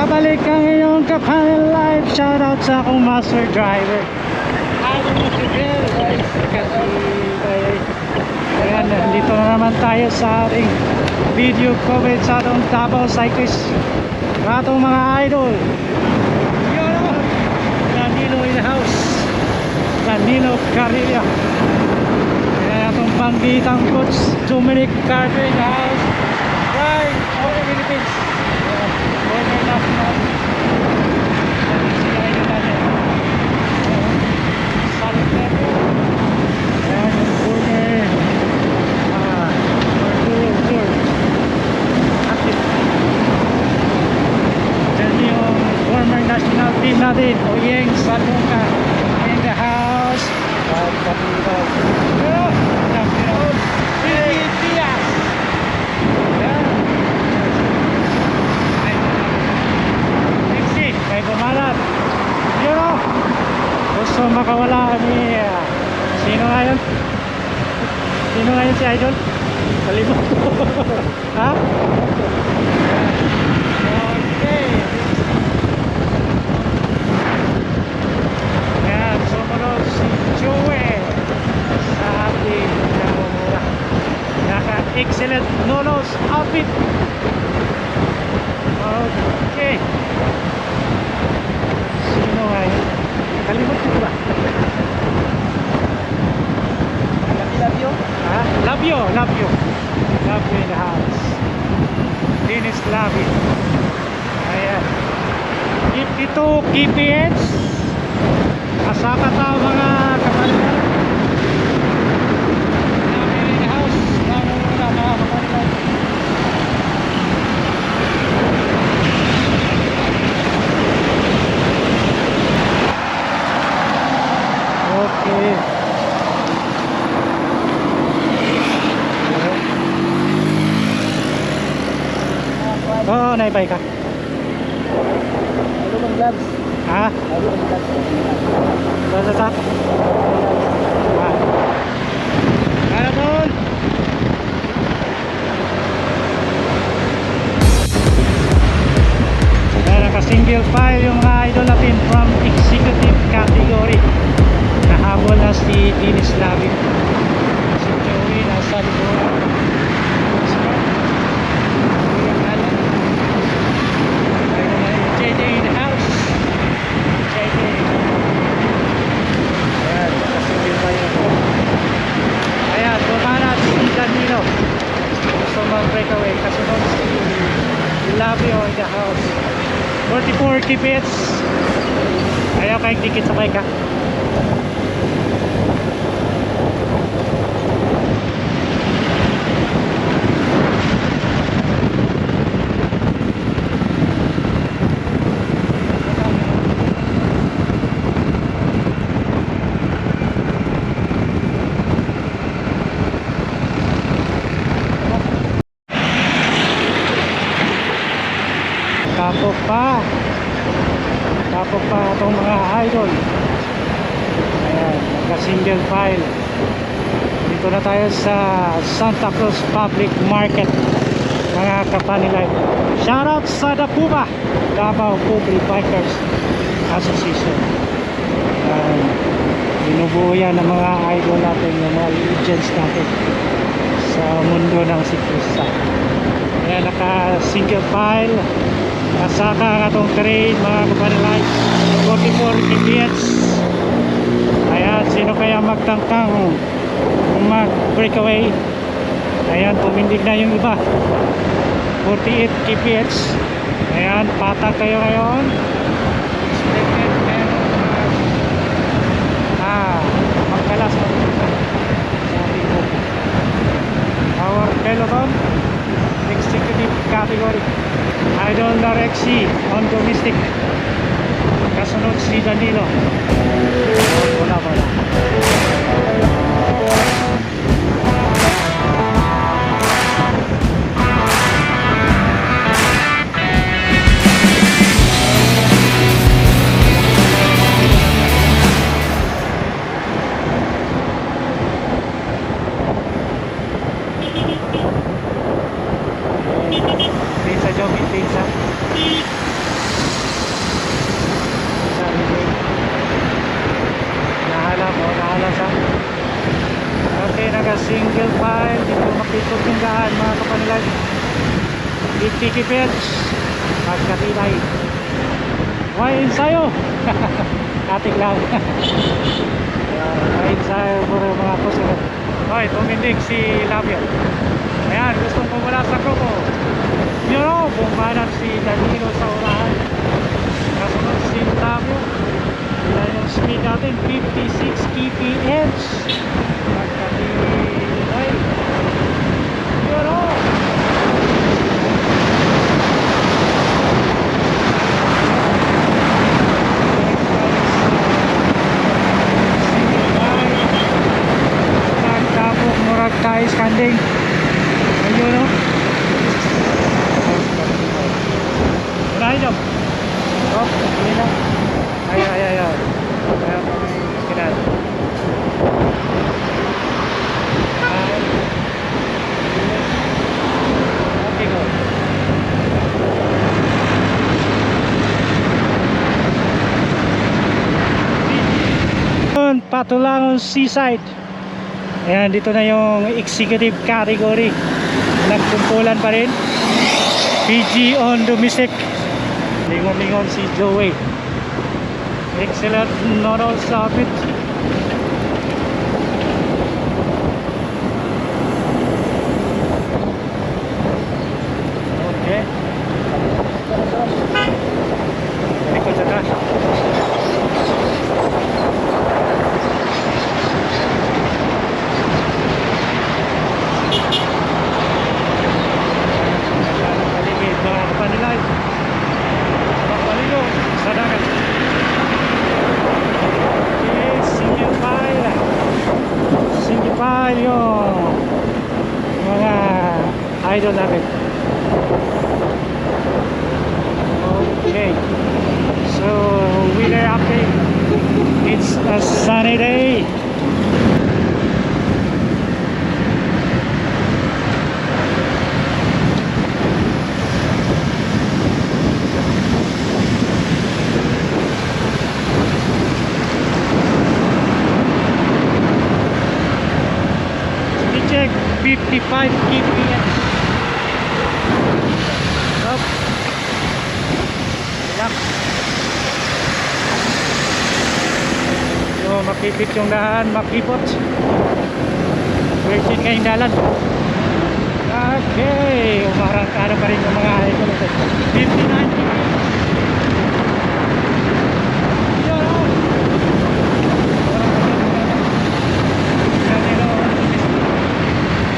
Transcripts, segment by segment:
Nagbabalik ang iyong Kapanin Live. Shoutout sa akong master driver. Idol mo si Bill. Ayan, dito na naman tayo sa ating video coverage sa atong Davao Cyclist. Atong mga idol. Danilo in the house. Danilo Carrilla. Ayan, atong banggitang coach Dominic Carter in the house. Right, all the Philippines. Former national. Sila idol natin. Solid level. Ayan, former former national team natin, Oyeng Salunga in the house. Kay bumalat. Yun o. Gusto makawala ni sino nga yun? Sino nga yun si Idol? Kalimot. Ha? Okay. Yan, sumunod si Joey sa ating namumura. Naka-excellent Nonos outfit. Okay. Sino nga yun? Kalimot ko ba? Love you? Ha? Love you, love you. Love you in the house. Dennis Lavi. Ayan. 52 kph. Asaka tao mga kapalitan. Love you in the house. Namumura mga kapalitan. Okay. Oh, naibay ka. Ano bang gloves? Ha? Ano bang gloves? Sasata? Ano doon? Naka-single file yung mga idol natin from executive category. Nahabol na si Dennis Lavi. Si Joey nasa likod. JJ in the house. JJ. Ayan, nakasingle file ako. Ayan, bumanat si Danilo. Gusto mag-breakaway. Kasunod si Lavio in the house. 44 kph. Ayaw kahit dikit sa bike ha. Tapos pa itong mga idol. Ayan, nagka-single file. Dito na tayo sa Santa Cruz Public Market, mga Kapanilay. Shoutout sa DAPUBA, Davao Public Bikers Association. Binubuo yan ng mga idol natin, ng mga legends natin sa mundo ng siklista. Ayan, naka-single file. Kasaka nga itong train mga Kapanilay, 44 kph. Ayan, sino kaya magtangkang mag breakaway? Ayan, tumindig na yung iba, 48 kph. Ayan, patak kayo ngayon. Magkalas our peloton executive category. Idol na Rexy on domestic. Kasunod si Danilo. Wala. Pizza jogging pizza. Tiki Pets pagkatibay. May ensayo. Atik lang. May ensayo po rin mga kusunod. Okay, tumindig si Labio. Ayan, gustong pumula sa grupo. Yun o, bumanan si Danilo sa urahan. Kasunod si Labio. Yan yung speed natin, 56 kph. Pagkatibay. Yun o. Tayo standing. Ayun o. Unahin nyo. Oh, hindi na. Ay. Kaya kinan. Okay, go. Patulangon Seaside. Ayan, dito na yung executive category. Nagkumpulan pa rin. PG on domestic. Lingon-lingon si Joey. Excellent Nodal Summit. Okay. Ikot sa taas. Yung mga idol natin. Okay, so weather update. It's a sunny day. Check 55 kph. Up. Relax. So makipit yung dahan, makipot. Virgin nga yung dalan. Okay, umarang ka na pa rin yung mga idol. 59 kph.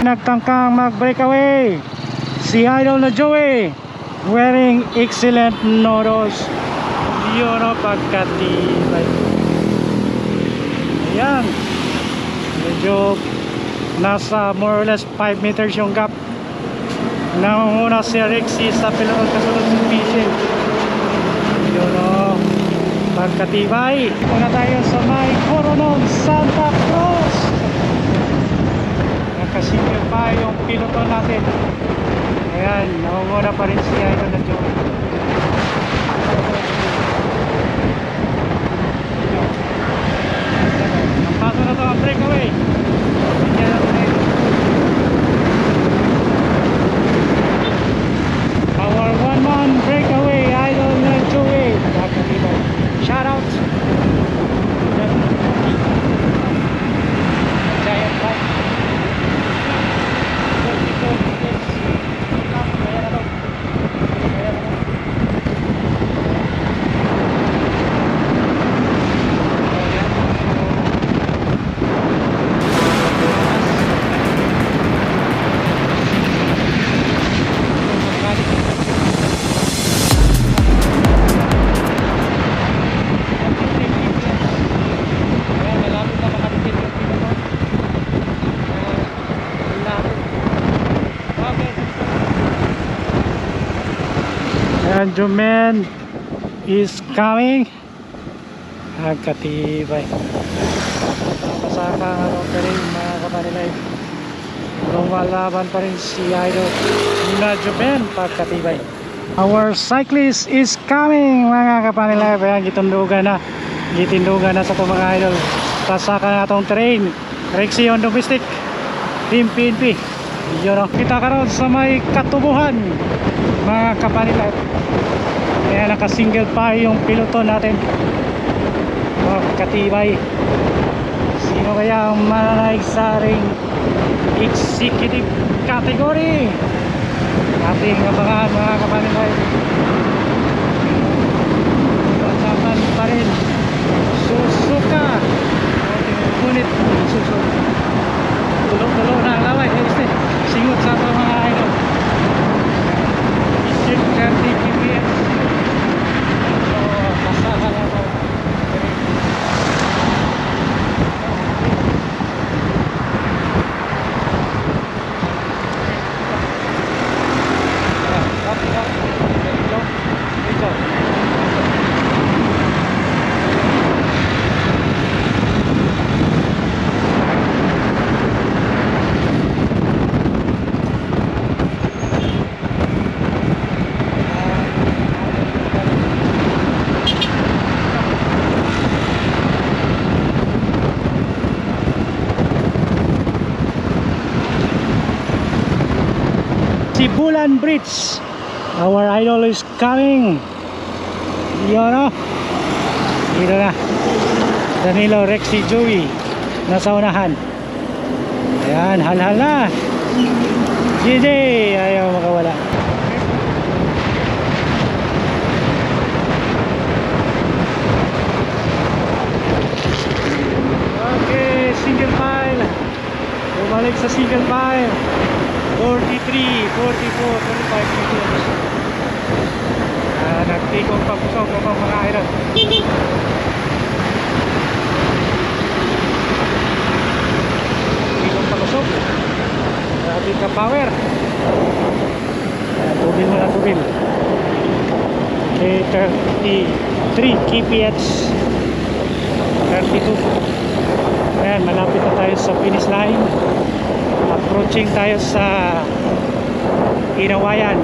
Nagtangkang mag-breakaway si idol na Joey wearing excellent Nodos. Yun o, pagkatibay. Ayan, medyo nasa more or less 5 meters yung gap. Nangunguna si Rexy sa pilot, kasunod si Fishing. Yun o, pagkatibay. Muna tayo sa may Coronel Santa Cruz. Nakasingil pa yung piloto natin. Ayan, nakunguna pa rin si idol na Joey. Ang paso na to ang breakaway. Our one-man breakaway idol na Joey. Shout out. Giant bike. And Jumen is coming. Agkatibay. Napasaka pa rin mga kapanilay. Lumalaban pa rin si idol na Jumen. Pagkatibay. Our cyclist is coming mga kapanilay. Ayan, gitindugan na sa itong mga idol. Pasaka na itong train. Rexy on domestic. Team PNP. Yun o. Kita karon sa may Katubuhan. mga kapanilan. Kaya naka single pa yung piloto natin. Oh, katibay. Sino kaya ang mananaig sa ring executive category? Ating abangan mga kapanilan. Pasapan pa rin Suzuka. Ngunit Suzuka tulong-tulong na ang laway. Singot sa mga idol. Isip 30 kpm. So kasahan ako. Sibulan Bridge, our idol is coming. Yun o, dito na Danilo, Rexy, Joey nasa unahan. Ayan, hal-hal na. JJ ayaw makawala. Okay, single file. Bumalik sa single file. 43, 44, 45 meters. Nagtikong pagpusog ng mga idol. Tikong pagpusog. Grabe ka power. Tubil mo na tubil. Okay, 33 kph. 32. Ayan, malapit na tayo sa finish line. Approaching tayo sa Inawayan,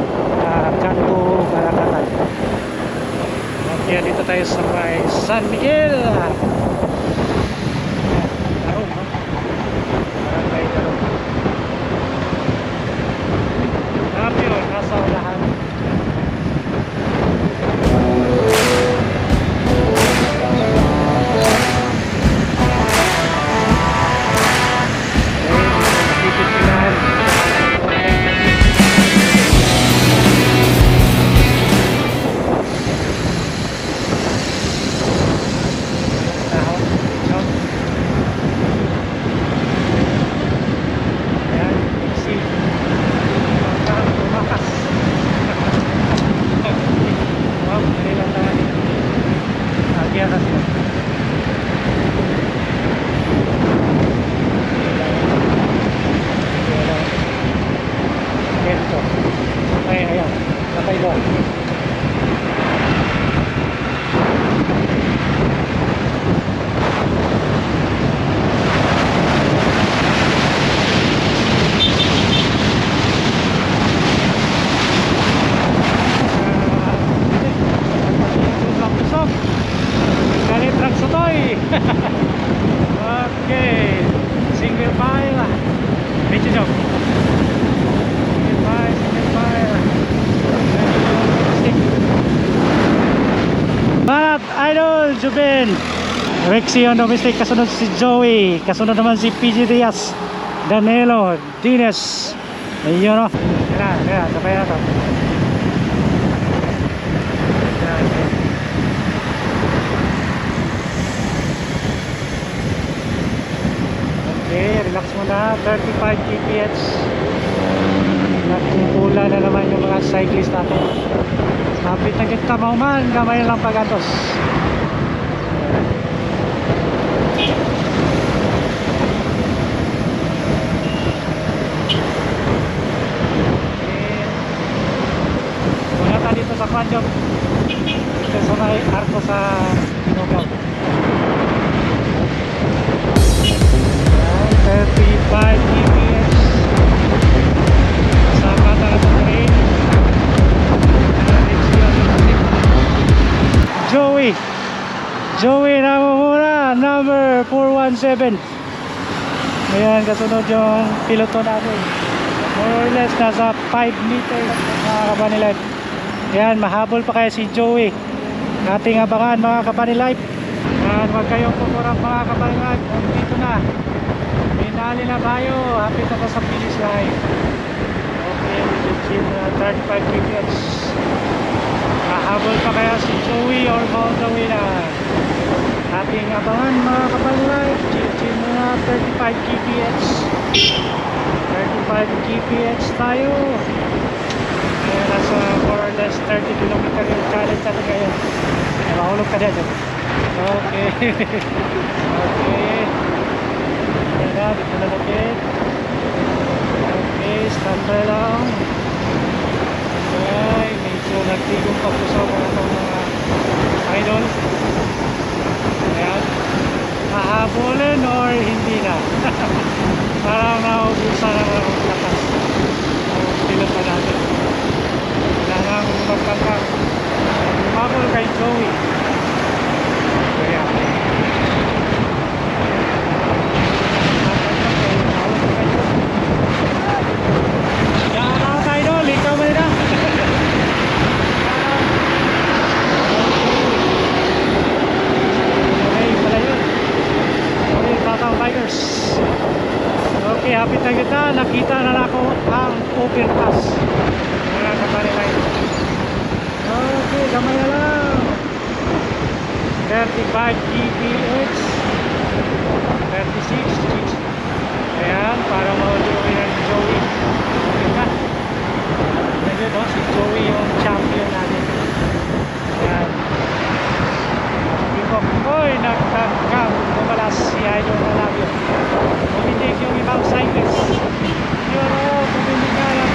Kanto, Barakatan. Kaya dito tayo sa may San Miguel. Tarong, no? Barangay Tarong. Rapyo, nasa unahan. Okay, single file. Medyo job. Single file, single file. Barat Idol Jubin. Rexy on domestic, kasunod si Joey, kasunod naman si PG Diaz, Danilo, Dines. Ayun o. Kaya, sabay na to. Okay, relax muna. 35 kph. Nagpupula na naman yung mga cyclist natin. Kapit na kita mauman, gamay lang pagatos. Muna tayo dito sa Kwanjong. Dito sa may arko sa Nogaw. 35 kph sa Katarata Train. Joey na muna, number 417. Ayan, kasunod yung piloto natin. More or less nasa 5 meters mga kabanilan. Yan, mahabol pa kaya si Joey. Ating abangan mga Kapani Life. Yan, huwag kayong kukurap mga Kapani Life. Dito na. Pinali na tayo. Hapit na sa finish line. Okay, legit 35 kps. Mahabol pa kaya si Joey or all the way na. Ating abangan mga Kapani Life. Legit na 35 kps. 35 kps tayo. Kaya nasa more or less 30 km yung challenge natin ngayon. Mahulog ka dyan. Okay. Okay. Ayan na, dito na lapit. Okay, standby lang. Okay, medyo nagtigong pa po sa mga idol. Ayan. Mahabulin or hindi na. Parang naubusan na ang lakas. Ang pilot na natin. Kailangan magpagkak. Humabol kay Joey. Kaya. Yan ako tayo doon. Likaw mo nila. Okay, pala yun. Sorry, Tatang Tigers. Okay, happy na kita. Nakita na ako ang overpass. Mga Kapani Life. Okay, gamay na lang. 35 kph. 36. Ayan, para mauluwi ng Joey. Okay na. Medyo no, si Joey yung champion natin. Ayan. Oy, nagkakam. Bumalas si Idol na labyo. Pumindig yung ibang cycles. Yun o, pumindig nga lang.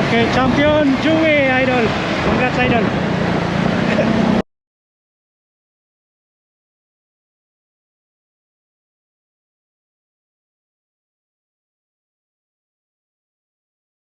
Okay, champion Joey Idol. Congrats Idol.